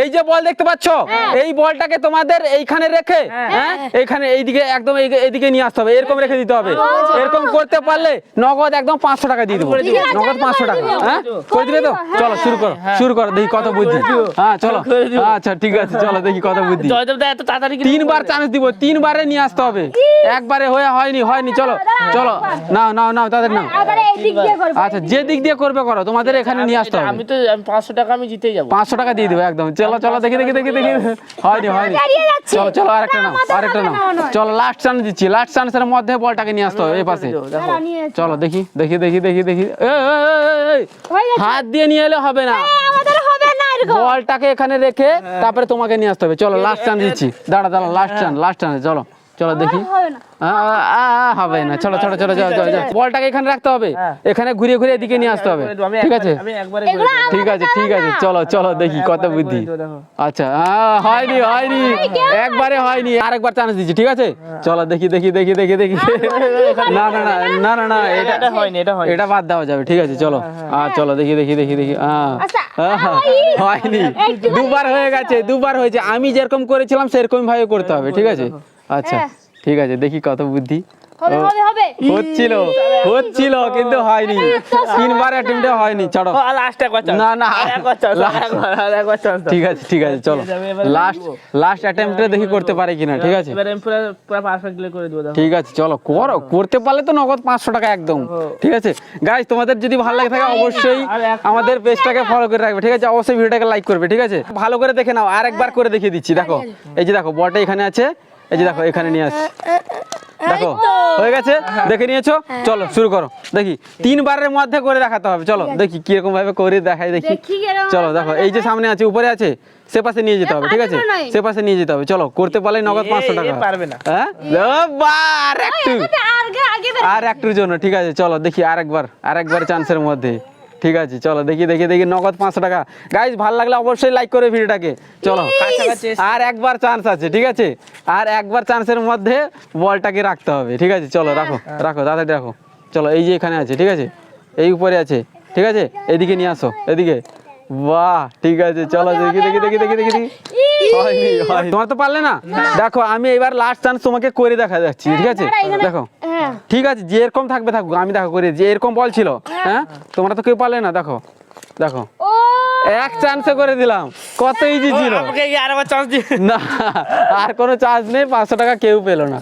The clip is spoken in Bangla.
এই যে বল দেখতে পাচ্ছ, এই বলটাকে তোমাদের এইখানে রেখে হ্যাঁ এইখানে এইদিকে একদম এইদিকে নিয়ে আসতে হবে, এরকম রেখে দিতে হবে। এরকম করতে পারলে নগদ একদম 500 টাকা দিয়ে দেবো, নগদ 500 টাকা। হ্যাঁ করে দিবে তো? চলো শুরু করো, শুরু করো, দেখি কত বুদ্ধি। হ্যাঁ চলো, আচ্ছা ঠিক আছে, চলো দেখি কত বুদ্ধি। এত তাড়াতাড়ি 3বার চান্স দিব, 3বারে নিয়ে আসতে হবে, একবারে হয়নি। চলো চলো, নাও তাদের নাও। আচ্ছা যে দিক দিয়ে করবে করো, তোমাদের এখানে নিয়ে আসতে হবে। আমি 500 টাকা আমি জিতেই যাবো। 500 টাকা দিয়ে দেবো একদম। চলো দেখি হয়নি। চলো আরেকটা নাও। চলো লাস্ট চান্স দিচ্ছি, লাস্ট চান্সের মধ্যে বলটাকে নিয়ে আসতে হবে এই পাশে। চলো দেখি। এই, হাত দিয়ে নিয়ে এলে হবে না, বলটাকে এখানে রেখে তারপরে তোমাকে নিয়ে আসতে হবে। চলো লাস্ট চান্স দিচ্ছি, দাঁড়া লাস্ট চান্স। চলো দেখি, হবে না। চলো বলটাকে এখানে রাখতে হবে, এখানে ঘুরিয়ে এদিকে নিয়ে আসতে হবে। ঠিক আছে ঠিক আছে, চলো দেখি কত বুদ্ধি। আচ্ছা হয়নি, একবারে হয়নি, আরেকবার চান্স দিচ্ছি। ঠিক আছে চলো দেখি। না এটা বাদ দেওয়া যাবে। ঠিক আছে চলো, চলো দেখি। হয়নি, 2বার হয়ে গেছে, 2বার হয়েছে। আমি যেরকম করেছিলাম সেরকম ভাবে করতে হবে। ঠিক আছে আচ্ছা ঠিক আছে, দেখি কত বুদ্ধি। হচ্ছিল কিন্তু হয়নি, 3বার অ্যাটেম্পটে হয়নি। ছাড়ো ঠিক আছে চলো লাস্ট অ্যাটেম্পটে দেখি করতে পারে কিনা। ঠিক আছে ঠিক আছে চলো করতে পারলে তো নগদ 500 টাকা একদম। ঠিক আছে গাইস, তোমাদের যদি ভালো লাগে থাকে অবশ্যই আমাদের পেজটাকে ফলো করে রাখবে। ঠিক আছে অবশ্যই ভিডিওটাকে লাইক করবে। ঠিক আছে ভালো করে দেখে নাও, আরেকবার করে দেখিয়ে দিচ্ছি। দেখো এই যে দেখো বলটা এখানে আছে, এই যে দেখো এখানে নিয়ে আসছি। দেখো হয়ে গেছে, দেখে নিয়েছো। চলো শুরু করো, দেখি 3বারের মধ্যে করে দেখাতে হবে। চলো দেখি কিরকম ভাবে করে দেখাই দেখি। চলো দেখো এই যে সামনে আছে, উপরে আছে, সে পাশে নিয়ে যেতে হবে। ঠিক আছে সে পাশে নিয়ে যেতে হবে। চলো করতে পারলে নগদ 500 টাকা। পারবে না হ্যাঁ আর একটুর জন্য। ঠিক আছে চলো দেখি আরেকবার চান্সের মধ্যে। ঠিক আছে চলো দেখি নগদ 500 টাকা। গাইস ভালো লাগলে অবশ্যই লাইক করে ভিডিওটাকে। চলো আর একবার চান্স আছে। ঠিক আছে আর একবার চান্সের মধ্যে বলটাকে রাখতে হবে। ঠিক আছে চলো রাখো তাড়াতাড়ি রাখো। চলো এই যে এখানে আছে, ঠিক আছে এই উপরে আছে। ঠিক আছে এদিকে নিয়ে আসো, এদিকে। বাহ ঠিক আছে চলো দেখি। হয়নি, তোমার তো পারলে না। দেখো আমি এবার লাস্ট চান্স তোমাকে করে দেখা যাচ্ছি। ঠিক আছে দেখো ঠিক আছে, যে এরকম থাকবে থাকুক, আমি দেখো করে যে এরকম বল ছিল। হ্যাঁ তোমরা তো কেউ পারলে না। দেখো এক চান্সে করে দিলাম, কত ইজি ছিল। না আর কোনো চান্স নেই, 500 টাকা কেউ পেলো না।